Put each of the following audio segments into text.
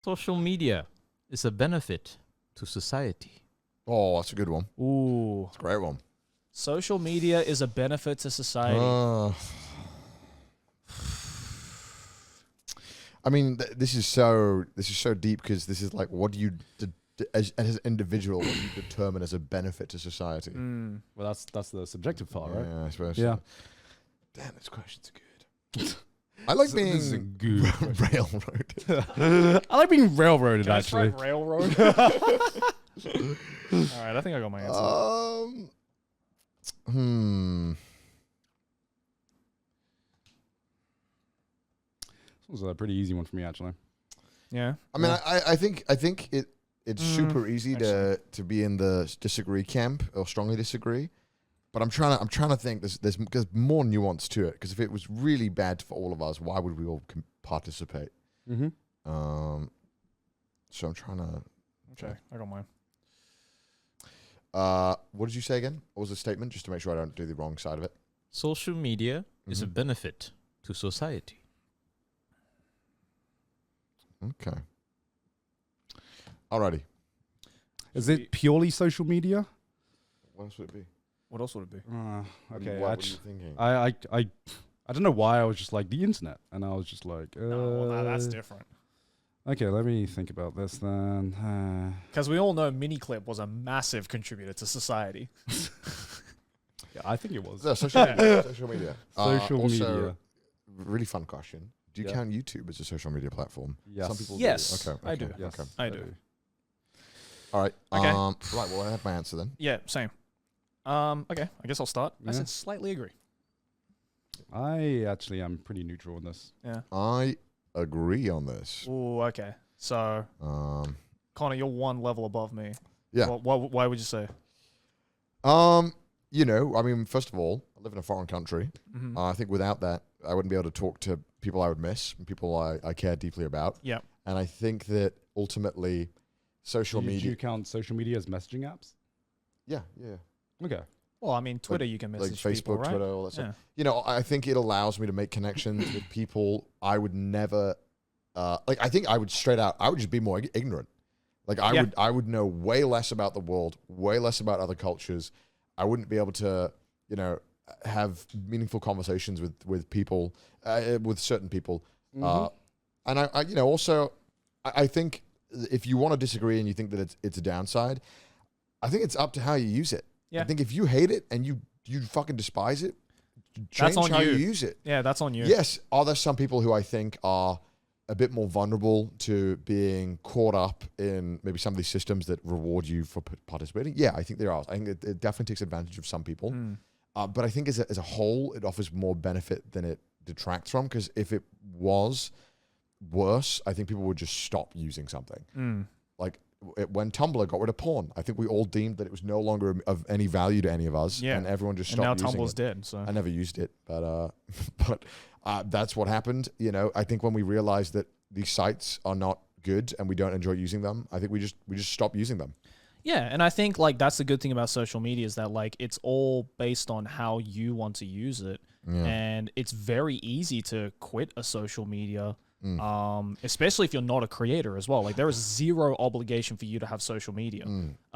Social media is a benefit to society. Oh, that's a good one. Ooh. It's a great one. Social media is a benefit to society. I mean, this is so deep because this is like, what do you as an individual, what do you determine as a benefit to society? Well, that's the subjective part, right? Yeah, I suppose. Yeah. Damn, this question's good. I like being This is a good railroaded. I like being railroaded, Can I actually. try railroad? All right, I think I got my answer. This was a pretty easy one for me, actually. Yeah. I mean, I think it's super easy to be in the disagree camp or strongly disagree, but I'm trying to think. There's more nuance to it, because if it was really bad for all of us, why would we all participate? Mm-hmm. So I'm trying to. Okay, I got mine. What did you say again? What was the statement? Just to make sure I don't do the wrong side of it. Social media is a benefit to society. Okay. Alrighty. Is it purely social media? What else would it be? What else would it be? Okay. What were you thinking? I don't know why I was just like the internet, and I was just like, No, well, that's different. Okay, let me think about this then. Because we all know Miniclip was a massive contributor to society. Yeah, I think it was. No, social media. Social media. Social also, media. really fun question. Do you count YouTube as a social media platform? Yes. Some people Yes, do. Okay, I do. Yes, Okay. I do. All right. Okay. Right. Well, I have my answer then. Yeah, same. Okay, I guess I'll start. I Yeah. said slightly agree. I actually am pretty neutral on this. Yeah. I agree on this. Ooh, okay. So, Connor, you're one level above me. Yeah. Why would you say? You know, I mean, first of all, I live in a foreign country. Mm-hmm. I think without that, I wouldn't be able to talk to people I would miss and people I care deeply about. Yeah. And I think that ultimately, social Do media. you count social media as messaging apps? Yeah. Okay. Well, I mean, Twitter, you can Like message Facebook, people, right? Twitter, all that Yeah. stuff. You know, I think it allows me to make connections with people I would never. I think I would straight out. I would just be more ignorant. Like I would know way less about the world, way less about other cultures. I wouldn't be able to, you know, have meaningful conversations with people, with certain people. And I you know, also, I think if you want to disagree and you think that it's a downside, I think it's up to how you use it. Yeah. I think if you hate it and you fucking despise it, change on how you. you use it. Yeah, that's on you. Yes, are there some people who I think are a bit more vulnerable to being caught up in maybe some of these systems that reward you for participating? Yeah, I think there are. I think it definitely takes advantage of some people. But I think as a whole, it offers more benefit than it detracts from, because if it was worse, I think people would just stop using something. Like when Tumblr got rid of porn, I think we all deemed that it was no longer of any value to any of us, and everyone just stopped and now using Tumblr's it. dead. So I never used it, but that's what happened. You know, I think when we realized that these sites are not good and we don't enjoy using them, I think we just stopped using them. yeah, and I think like that's the good thing about social media is that like it's all based on how you want to use it, and it's very easy to quit a social media. Especially if you're not a creator as well. Like there is zero obligation for you to have social media.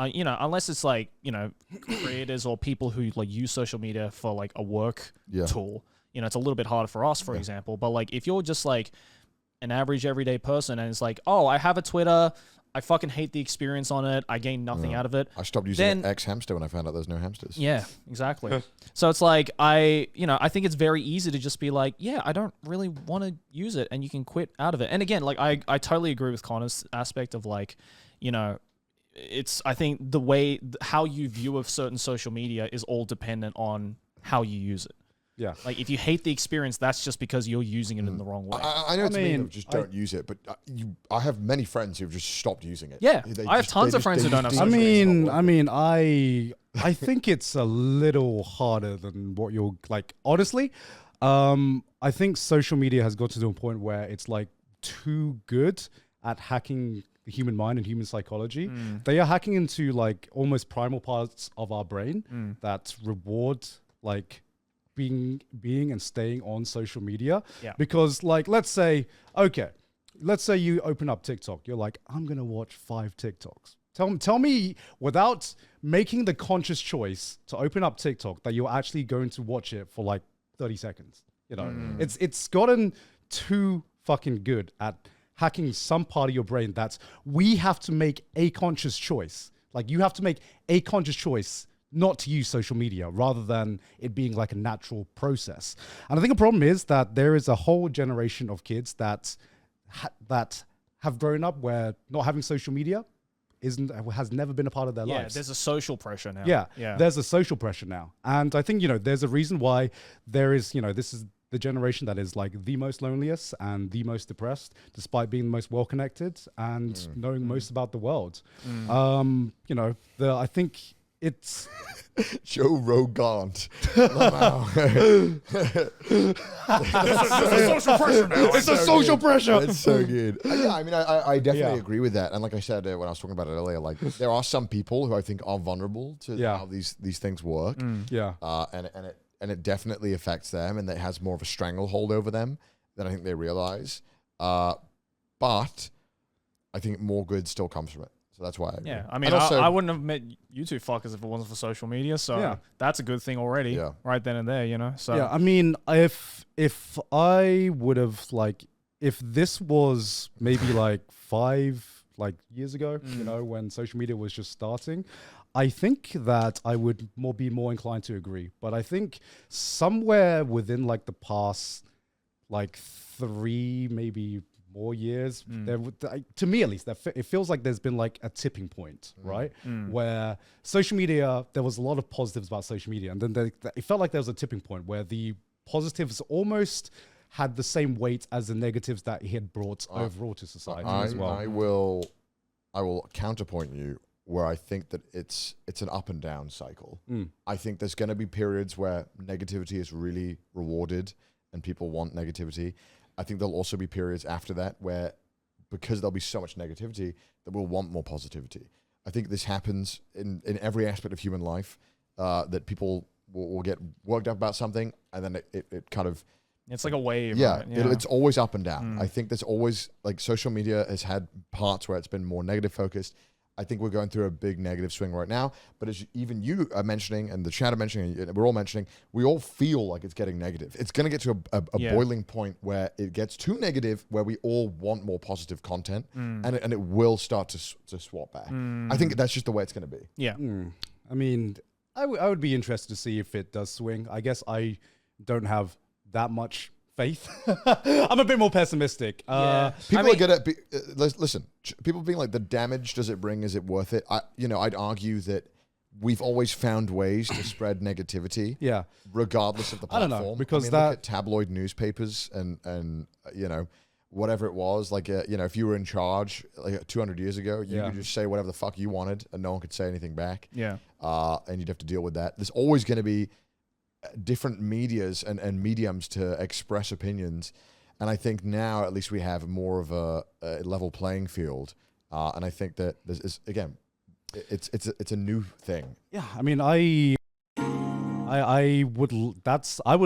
You know, unless it's like, you know, creators or people who like use social media for like a work tool. You know, it's a little bit harder for us, for example. But like if you're just like an average everyday person and it's like, oh, I have a Twitter, I fucking hate the experience on it, I gain nothing out of it. I stopped using X hamster when I found out there's no hamsters. Yeah, exactly. So it's like I think it's very easy to just be like, yeah, I don't really want to use it, and you can quit out of it. And again, like I totally agree with Connor's aspect of like, you know, I think the way how you view of certain social media is all dependent on how you use it. Yeah. Like if you hate the experience, that's just because you're using it in the wrong way. I know it's mean, just don't use it, but I have many friends who've just stopped using it. Yeah, I have tons of friends who don't have social media. I think it's a little harder than what you're like. Honestly, I think social media has got to a point where it's like too good at hacking the human mind and human psychology. They are hacking into like almost primal parts of our brain that reward like being and staying on social media. Yeah. Because like, let's say, okay, let's say you open up TikTok. You're like, I'm going to watch 5 TikToks. Tell me without making the conscious choice to open up TikTok that you're actually going to watch it for like 30 seconds. You know, it's gotten too fucking good at hacking some part of your brain that we have to make a conscious choice. Like you have to make a conscious choice not to use social media rather than it being like a natural process. And I think the problem is that there is a whole generation of kids that have grown up where not having social media has never been a part of their lives. Yeah, there's a social pressure now. Yeah, there's a social pressure now. And I think, there's a reason why there is, this is the generation that is like the most loneliest and the most depressed, despite being the most well-connected and knowing most about the world. I think it's... Joe Rogan. There's a social pressure now. It's a social pressure. It's so good. Yeah, I mean, I definitely agree with that. And like I said when I was talking about it earlier, like there are some people who I think are vulnerable to how these things work. And it definitely affects them, and it has more of a stranglehold over them than I think they realize. But I think more good still comes from it. So that's why. I mean, I wouldn't have met you two fuckers if it wasn't for social media. So that's a good thing already, right then and there. So yeah, I mean, if I would have if this was maybe 5 years ago, when social media was just starting, I think that I would be more inclined to agree. But I think somewhere within the past 3 maybe more years, to me at least, it feels like there's been a tipping point, right? Where social media, there was a lot of positives about social media, and then it felt like there was a tipping point where the positives almost had the same weight as the negatives that it had brought overall to society as well. I will counterpoint you where I think that it's an up and down cycle. I think there's going to be periods where negativity is really rewarded and people want negativity. I think there'll also be periods after that where, because there'll be so much negativity, that we'll want more positivity. I think this happens in every aspect of human life, that people will get worked up about something, and then it kind of... It's like a wave. Yeah, right? it's always up and down. I think there's always, social media has had parts where it's been more negative focused. I think we're going through a big negative swing right now. But as even you are mentioning, and the chat are mentioning, and we're all mentioning, we all feel like it's getting negative. It's going to get to a boiling point where it gets too negative, where we all want more positive content, and it will start to swap back. I think that's just the way it's going to be. Yeah. I mean, I would be interested to see if it does swing. I guess I don't have that much faith. I'm a bit more pessimistic. People are good at listen. People being like, the damage does it bring? Is it worth it? I'd argue that we've always found ways to spread negativity. Yeah, regardless of the platform. I don't know, because look at tabloid newspapers and whatever it was. If you were in charge 200 years ago, you could just say whatever the fuck you wanted, and no one could say anything back. Yeah. And you'd have to deal with that. There's always going to be different medias and mediums to express opinions, and I think now at least we have more of a level playing field, and I think that this is it's a new thing. Yeah, I mean, I would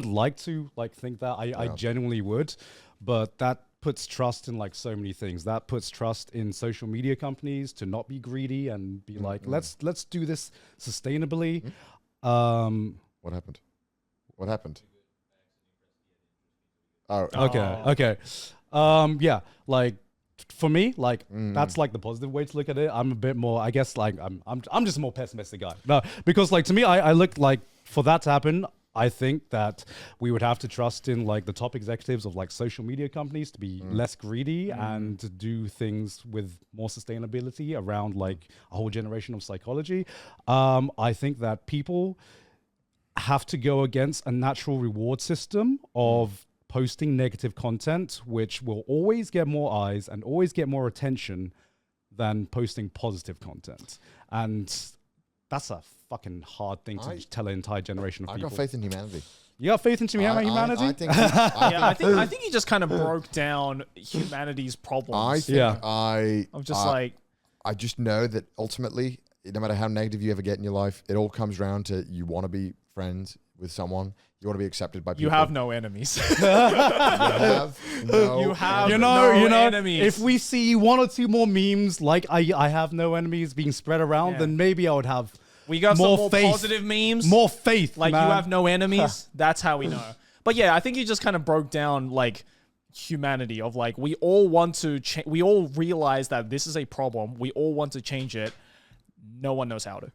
like to think that I genuinely would, but that puts trust in so many things. That puts trust in social media companies to not be greedy and be let's do this sustainably. What happened? What happened? Oh, okay. For me, that's the positive way to look at it. I'm a bit more, I guess, I'm just a more pessimistic guy. No, because to me, I look for that to happen, I think that we would have to trust in the top executives of social media companies to be less greedy and to do things with more sustainability around a whole generation of psychology. I think that people have to go against a natural reward system of posting negative content, which will always get more eyes and always get more attention than posting positive content. And that's a fucking hard thing to tell an entire generation of people. I got faith in humanity. You got faith in humanity? I think I think he just kind of broke down humanity's problems. I just know that ultimately, no matter how negative you ever get in your life, it all comes around to you want to be friends with someone. You want to be accepted by people. You have no enemies. You have no You have enemies. no enemies. if we see 1 or 2 more memes like I have no enemies being spread around, Yeah. then maybe I would have We got more some more faith. positive memes. more faith. Like man. you have no enemies. That's how we know. But yeah, I think you just kind of broke down like humanity of like we all want to we all realize that this is a problem. We all want to change it. No one knows how to.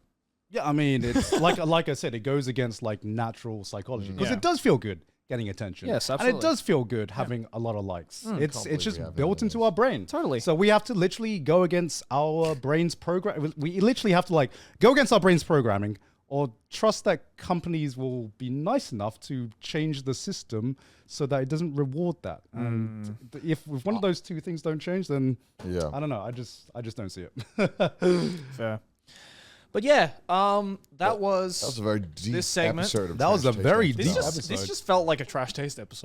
Yeah, I mean, it's like I said, it goes against like natural psychology because Yeah. it does feel good getting attention. Yes, and absolutely. it does feel good having a lot of likes. It's believe just we have built enemies. into our brain. Totally. So we have to literally go against our brain's program. We literally have to like go against our brain's programming, or trust that companies will be nice enough to change the system so that it doesn't reward that. And if one of those 2 things don't change, then Yeah. I don't know. I just don't see it. Fair. But yeah, that was That was a very deep This segment- episode of That was Trash a Taste very Episode. this deep just episode. this just felt like a trash taste episode.